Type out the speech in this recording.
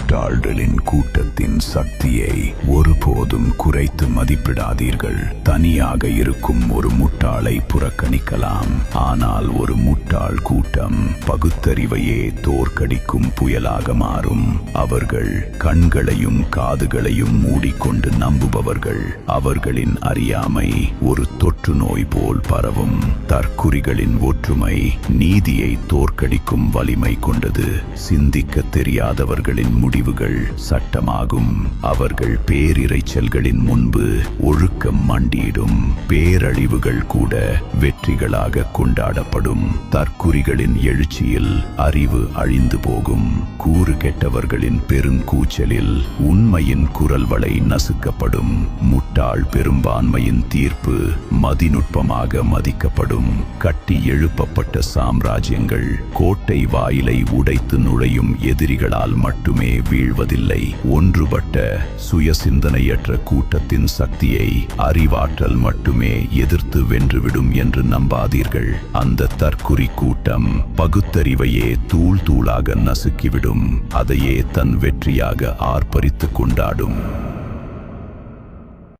முட்டாள்களின் கூட்டத்தின் சக்தியை ஒருபோதும் குறைத்து மதிப்பிடாதீர்கள். தனியாக இருக்கும் ஒரு முட்டாளை புறக்கணிக்கலாம், ஆனால் ஒரு முட்டாள் கூட்டம் பகுத்தறிவையே தோற்கடிக்கும் புயலாக மாறும். அவர்கள் கண்களையும் காதுகளையும் மூடிக்கொண்டு நம்புபவர்கள். அவர்களின் அறியாமை ஒரு தொற்று நோய் போல் பரவும். தற்குறிகளின் ஒற்றுமை நீதியை தோற்கடிக்கும் வலிமை கொண்டது. சிந்திக்க தெரியாதவர்களின் முடிவுகள் சட்டமாகும். அவர்கள் பேரிரைச்சல்களின் முன்பு ஒழுக்கம் மண்டியிடும். பேரழிவுகள் கூட வெற்றிகளாக கொண்டாடப்படும். தற்குறிகளின் எழுச்சியில் அறிவு அழிந்து போகும். கூறு கெட்டவர்களின் பெருங்கூச்சலில் உண்மையின் குரல் வளை நசுக்கப்படும். முட்டாள் பெரும்பான்மையின் தீர்ப்பு மதிநுட்பமாக மதிக்கப்படும். கட்டி எழுப்பப்பட்ட சாம்ராஜ்யங்கள் கோட்டை வாயிலை உடைத்து நுழையும் எதிரிகளால் மட்டுமே வீழ்வதில்லை. ஒன்றுபட்ட சுயசிந்தனையற்ற கூட்டத்தின் சக்தியை அறிவாற்றல் மட்டுமே எதிர்த்து வென்றுவிடும் என்று நம்பாதீர்கள். அந்த தற்குறி கூட்டம் பகுத்தறிவையே தூள் தூளாக நசுக்கிவிடும். அதையே தன் வெற்றியாக ஆர்ப்பரித்து கொண்டாடும்.